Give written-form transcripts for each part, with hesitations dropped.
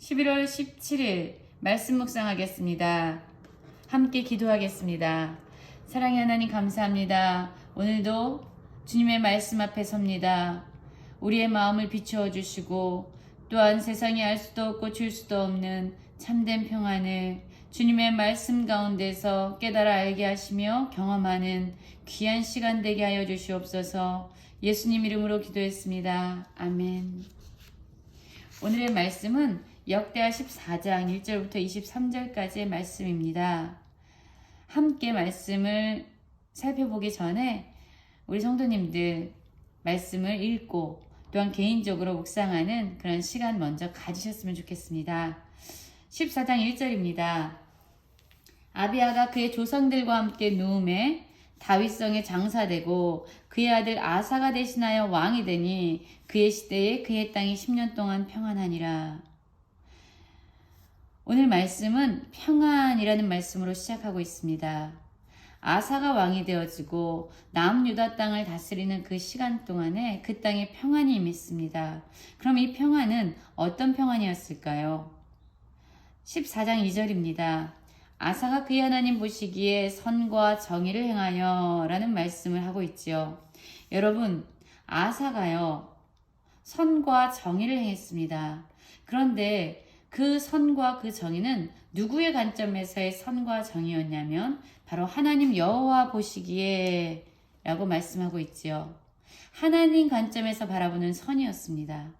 11월 17일 말씀 묵상하겠습니다. 함께 기도하겠습니다. 사랑의 하나님 감사합니다. 오늘도 주님의 말씀 앞에 섭니다. 우리의 마음을 비추어 주시고 또한 세상이 알 수도 없고 줄 수도 없는 참된 평안을 주님의 말씀 가운데서 깨달아 알게 하시며 경험하는 귀한 시간 되게 하여 주시옵소서. 예수님 이름으로 기도했습니다. 아멘. 오늘의 말씀은 역대하 14장 1절부터 23절까지의 말씀입니다. 함께 말씀을 살펴보기 전에 우리 성도님들 말씀을 읽고 또한 개인적으로 묵상하는 그런 시간 먼저 가지셨으면 좋겠습니다. 14장 1절입니다. 아비야가 그의 조상들과 함께 누움에 다윗성에 장사되고 그의 아들 아사가 대신하여 왕이 되니 그의 시대에 그의 땅이 10년 동안 평안하니라. 오늘 말씀은 평안이라는 말씀으로 시작하고 있습니다. 아사가 왕이 되어지고 남유다 땅을 다스리는 그 시간 동안에 그 땅에 평안이 임했습니다. 그럼 이 평안은 어떤 평안이었을까요? 14장 2절입니다. 아사가 그의 하나님 보시기에 선과 정의를 행하여 라는 말씀을 하고 있지요. 여러분, 아사가요 선과 정의를 행했습니다. 그런데 그 선과 그 정의는 누구의 관점에서의 선과 정의였냐면 바로 하나님 여호와 보시기에 라고 말씀하고 있지요. 하나님 관점에서 바라보는 선이었습니다.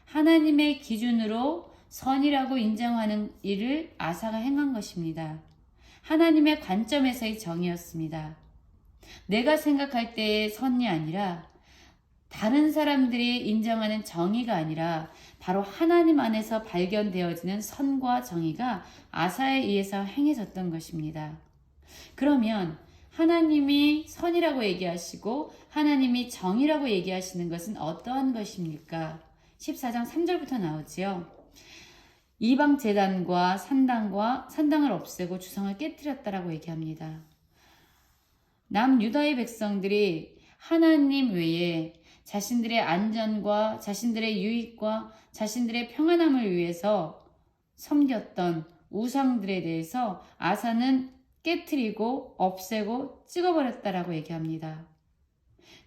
하나님의 기준으로 선이라고 인정하는 일을 아사가 행한 것입니다. 하나님의 관점에서의 정의였습니다. 내가 생각할 때의 선이 아니라 다른 사람들이 인정하는 정의가 아니라 바로 하나님 안에서 발견되어지는 선과 정의가 아사에 의해서 행해졌던 것입니다. 그러면 하나님이 선이라고 얘기하시고 하나님이 정의라고 얘기하시는 것은 어떠한 것입니까? 14장 3절부터 나오지요. 이방 제단과 산당을 없애고 주상을 깨뜨렸다라고 얘기합니다. 남유다의 백성들이 하나님 외에 자신들의 안전과 자신들의 유익과 자신들의 평안함을 위해서 섬겼던 우상들에 대해서 아사는 깨트리고 없애고 찍어버렸다라고 얘기합니다.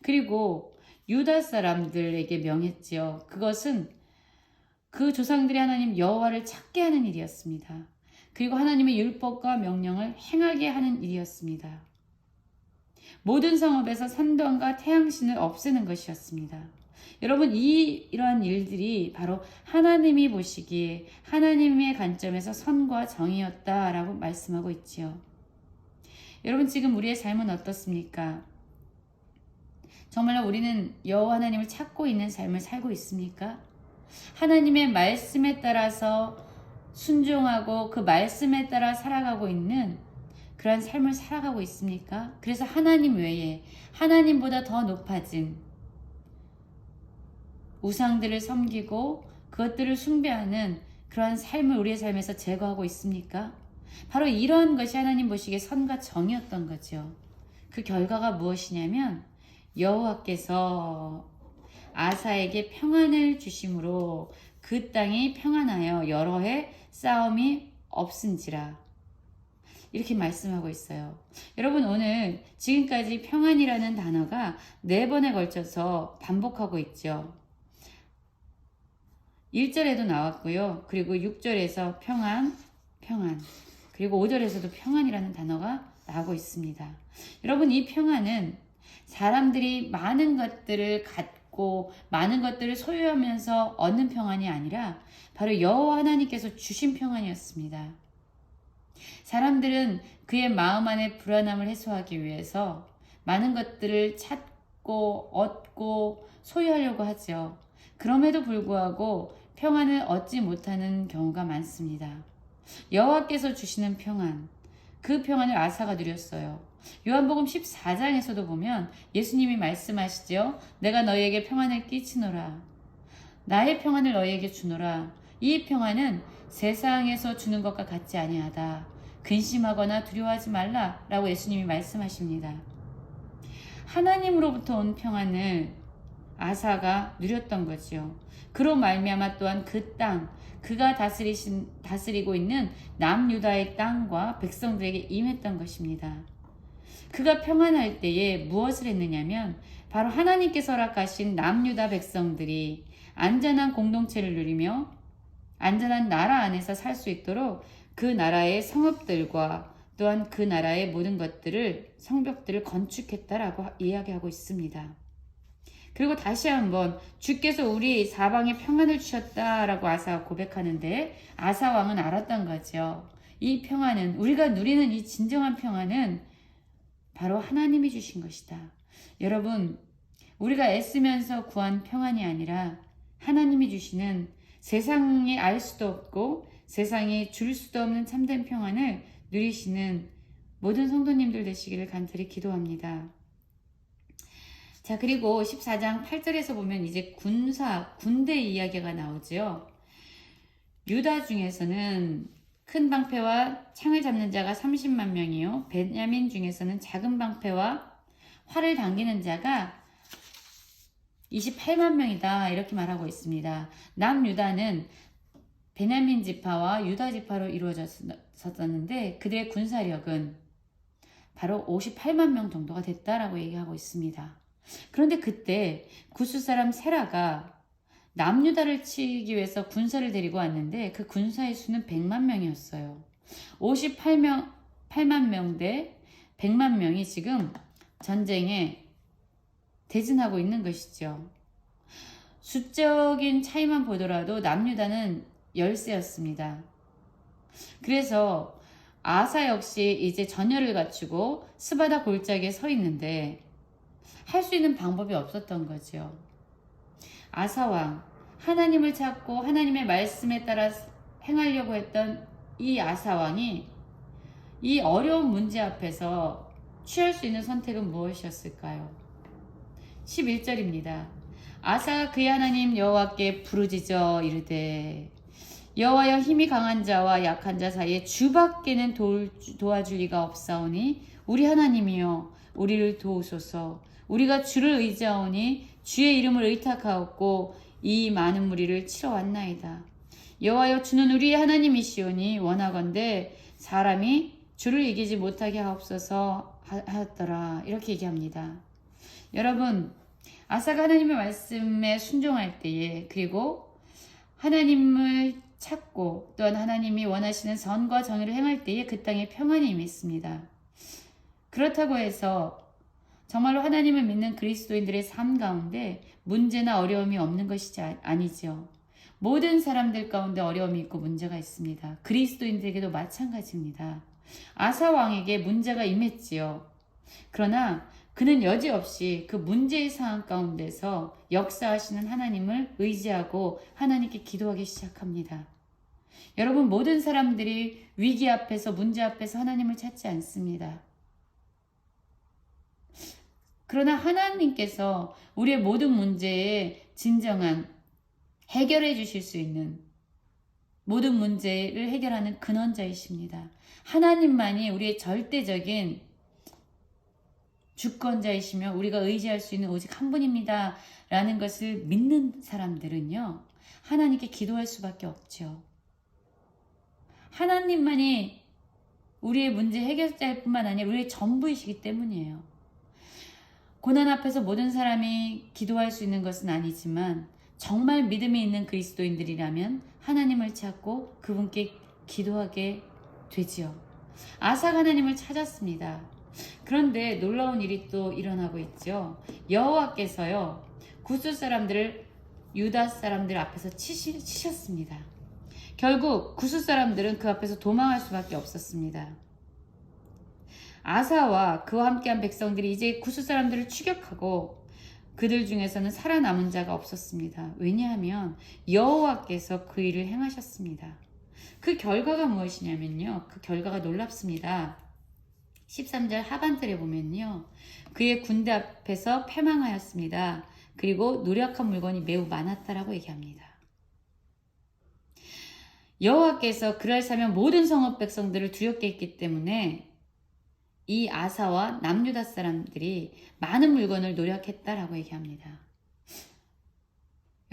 그리고 유다 사람들에게 명했지요. 그것은 그 조상들이 하나님 여호와를 찾게 하는 일이었습니다. 그리고 하나님의 율법과 명령을 행하게 하는 일이었습니다. 모든 성읍에서 산당과 태양신을 없애는 것이었습니다. 여러분, 이러한 일들이 바로 하나님이 보시기에 하나님의 관점에서 선과 정의였다라고 말씀하고 있지요. 여러분, 지금 우리의 삶은 어떻습니까? 정말로 우리는 여호와 하나님을 찾고 있는 삶을 살고 있습니까? 하나님의 말씀에 따라서 순종하고 그 말씀에 따라 살아가고 있는 그런 삶을 살아가고 있습니까? 그래서 하나님 외에 하나님보다 더 높아진 우상들을 섬기고 그것들을 숭배하는 그러한 삶을 우리의 삶에서 제거하고 있습니까? 바로 이러한 것이 하나님 보시기에 선과 정이었던 거죠. 그 결과가 무엇이냐면 여호와께서 아사에게 평안을 주심으로 그 땅이 평안하여 여러 해 싸움이 없은지라. 이렇게 말씀하고 있어요. 여러분, 오늘 지금까지 평안이라는 단어가 4번에 걸쳐서 반복하고 있죠. 1절에도 나왔고요. 그리고 6절에서 평안, 그리고 5절에서도 평안이라는 단어가 나오고 있습니다. 여러분, 이 평안은 사람들이 많은 것들을 갖고 많은 것들을 소유하면서 얻는 평안이 아니라 바로 여호와 하나님께서 주신 평안이었습니다. 사람들은 그의 마음 안의 불안함을 해소하기 위해서 많은 것들을 찾고 얻고 소유하려고 하죠. 그럼에도 불구하고 평안을 얻지 못하는 경우가 많습니다. 여호와께서 주시는 평안, 그 평안을 아사가 누렸어요. 요한복음 14장에서도 보면 예수님이 말씀하시죠. 내가 너희에게 평안을 끼치노라. 나의 평안을 너희에게 주노라. 이 평안은 세상에서 주는 것과 같지 아니하다. 근심하거나 두려워하지 말라 라고 예수님이 말씀하십니다. 하나님으로부터 온 평안을 아사가 누렸던 거지요. 그로 말미암아 또한 그 땅, 그가 다스리고 있는 남유다의 땅과 백성들에게 임했던 것입니다. 그가 평안할 때에 무엇을 했느냐면 바로 하나님께서 허락하신 남유다 백성들이 안전한 공동체를 누리며 안전한 나라 안에서 살 수 있도록 그 나라의 성읍들과 또한 그 나라의 모든 것들을 성벽들을 건축했다라고 이야기하고 있습니다. 그리고 다시 한번 주께서 우리 사방에 평안을 주셨다라고 아사가 고백하는데 아사 왕은 알았던 거죠. 이 평안은 우리가 누리는 이 진정한 평안은 바로 하나님이 주신 것이다. 여러분, 우리가 애쓰면서 구한 평안이 아니라 하나님이 주시는 세상이 알 수도 없고 세상이 줄 수도 없는 참된 평안을 누리시는 모든 성도님들 되시기를 간절히 기도합니다. 자, 그리고 14장 8절에서 보면 이제 군대 이야기가 나오죠. 유다 중에서는 큰 방패와 창을 잡는 자가 30만 명이요. 베냐민 중에서는 작은 방패와 활을 당기는 자가 28만 명이다. 이렇게 말하고 있습니다. 남유다는 베냐민 지파와 유다 지파로 이루어졌었는데 그들의 군사력은 바로 58만 명 정도가 됐다라고 얘기하고 있습니다. 그런데 그때 구스 사람 세라가 남유다를 치기 위해서 군사를 데리고 왔는데 그 군사의 수는 100만 명이었어요. 58만 명 대 100만 명이 지금 전쟁에 대진하고 있는 것이죠. 수적인 차이만 보더라도 남유다는 열세였습니다. 그래서 아사 역시 이제 전열을 갖추고 스바다 골짜기에 서 있는데 할 수 있는 방법이 없었던 거죠. 아사왕, 하나님을 찾고 하나님의 말씀에 따라 행하려고 했던 이 아사왕이 이 어려운 문제 앞에서 취할 수 있는 선택은 무엇이었을까요? 11절입니다. 아사가 그의 하나님 여호와께 부르짖어 이르되 여호와여 힘이 강한 자와 약한 자 사이에 주밖에는 도와줄 리가 없사오니 우리 하나님이여 우리를 도우소서. 우리가 주를 의지하오니 주의 이름을 의탁하였고 이 많은 무리를 치러 왔나이다. 여호와여 주는 우리의 하나님이시오니 원하건대 사람이 주를 이기지 못하게 하옵소서 하였더라. 이렇게 얘기합니다. 여러분, 아사가 하나님의 말씀에 순종할 때에 그리고 하나님을 찾고 또한 하나님이 원하시는 선과 정의를 행할 때에 그 땅에 평안이 임했습니다. 그렇다고 해서 정말로 하나님을 믿는 그리스도인들의 삶 가운데 문제나 어려움이 없는 것이 아니죠. 모든 사람들 가운데 어려움이 있고 문제가 있습니다. 그리스도인들에게도 마찬가지입니다. 아사 왕에게 문제가 임했지요. 그러나 그는 여지없이 그 문제의 상황 가운데서 역사하시는 하나님을 의지하고 하나님께 기도하기 시작합니다. 여러분, 모든 사람들이 위기 앞에서 문제 앞에서 하나님을 찾지 않습니다. 그러나 하나님께서 우리의 모든 문제에 진정한 해결해 주실 수 있는 모든 문제를 해결하는 근원자이십니다. 하나님만이 우리의 절대적인 주권자이시며 우리가 의지할 수 있는 오직 한 분입니다 라는 것을 믿는 사람들은요, 하나님께 기도할 수밖에 없죠. 하나님만이 우리의 문제 해결자일 뿐만 아니라 우리의 전부이시기 때문이에요. 고난 앞에서 모든 사람이 기도할 수 있는 것은 아니지만 정말 믿음이 있는 그리스도인들이라면 하나님을 찾고 그분께 기도하게 되지요. 아사가 하나님을 찾았습니다. 그런데 놀라운 일이 또 일어나고 있죠. 여호와께서요, 구스 사람들을 유다 사람들 앞에서 치셨습니다. 결국 구스 사람들은 그 앞에서 도망할 수밖에 없었습니다. 아사와 그와 함께한 백성들이 이제 구스 사람들을 추격하고 그들 중에서는 살아남은 자가 없었습니다. 왜냐하면 여호와께서 그 일을 행하셨습니다. 그 결과가 무엇이냐면요, 그 결과가 놀랍습니다. 13절 하반절에 보면요, 그의 군대 앞에서 패망하였습니다. 그리고 노력한 물건이 매우 많았다라고 얘기합니다. 여호와께서 그날 사면 모든 성읍 백성들을 두렵게 했기 때문에 이 아사와 남유다 사람들이 많은 물건을 노력했다라고 얘기합니다.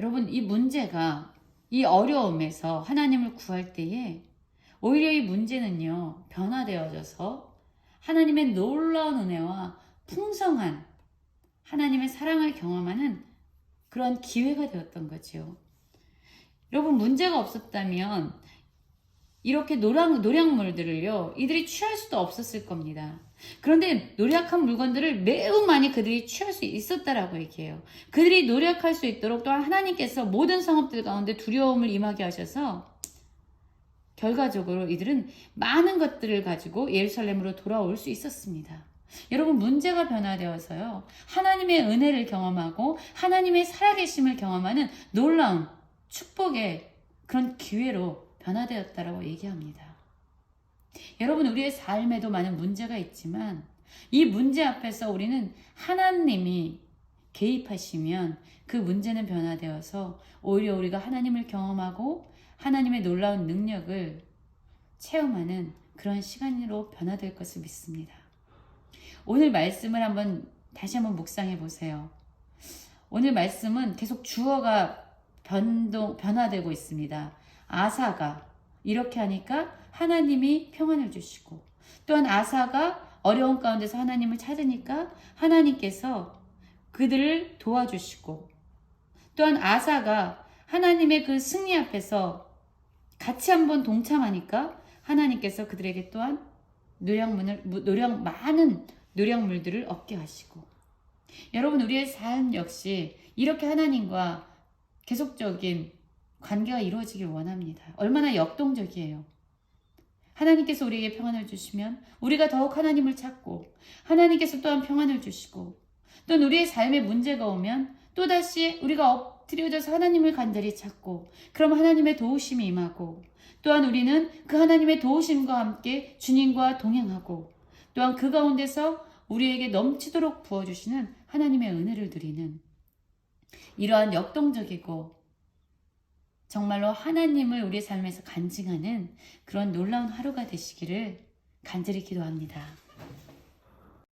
여러분, 이 문제가, 이 어려움에서 하나님을 구할 때에 오히려 이 문제는요, 변화되어져서 하나님의 놀라운 은혜와 풍성한 하나님의 사랑을 경험하는 그런 기회가 되었던 거죠. 여러분, 문제가 없었다면 이렇게 노력물들을요, 이들이 취할 수도 없었을 겁니다. 그런데 노력한 물건들을 매우 많이 그들이 취할 수 있었다라고 얘기해요. 그들이 노력할 수 있도록 또한 하나님께서 모든 성읍들 가운데 두려움을 임하게 하셔서 결과적으로 이들은 많은 것들을 가지고 예루살렘으로 돌아올 수 있었습니다. 여러분, 문제가 변화되어서요, 하나님의 은혜를 경험하고 하나님의 살아계심을 경험하는 놀라운 축복의 그런 기회로 변화되었다라고 얘기합니다. 여러분, 우리의 삶에도 많은 문제가 있지만 이 문제 앞에서 우리는 하나님이 개입하시면 그 문제는 변화되어서 오히려 우리가 하나님을 경험하고 하나님의 놀라운 능력을 체험하는 그런 시간으로 변화될 것을 믿습니다. 오늘 말씀을 다시 한번 묵상해 보세요. 오늘 말씀은 계속 주어가 변화되고 있습니다. 아사가 이렇게 하니까 하나님이 평안을 주시고, 또한 아사가 어려운 가운데서 하나님을 찾으니까 하나님께서 그들을 도와주시고, 또한 아사가 하나님의 그 승리 앞에서 같이 한번 동참하니까 하나님께서 그들에게 또한 많은 노력물들을 얻게 하시고, 여러분, 우리의 삶 역시 이렇게 하나님과 계속적인 관계가 이루어지길 원합니다. 얼마나 역동적이에요. 하나님께서 우리에게 평안을 주시면 우리가 더욱 하나님을 찾고, 하나님께서 또한 평안을 주시고, 또는 우리의 삶에 문제가 오면 또다시 우리가 엎드려져서 하나님을 간절히 찾고, 그럼 하나님의 도우심이 임하고, 또한 우리는 그 하나님의 도우심과 함께 주님과 동행하고, 또한 그 가운데서 우리에게 넘치도록 부어주시는 하나님의 은혜를 드리는 이러한 역동적이고 정말로 하나님을 우리의 삶에서 간증하는 그런 놀라운 하루가 되시기를 간절히 기도합니다.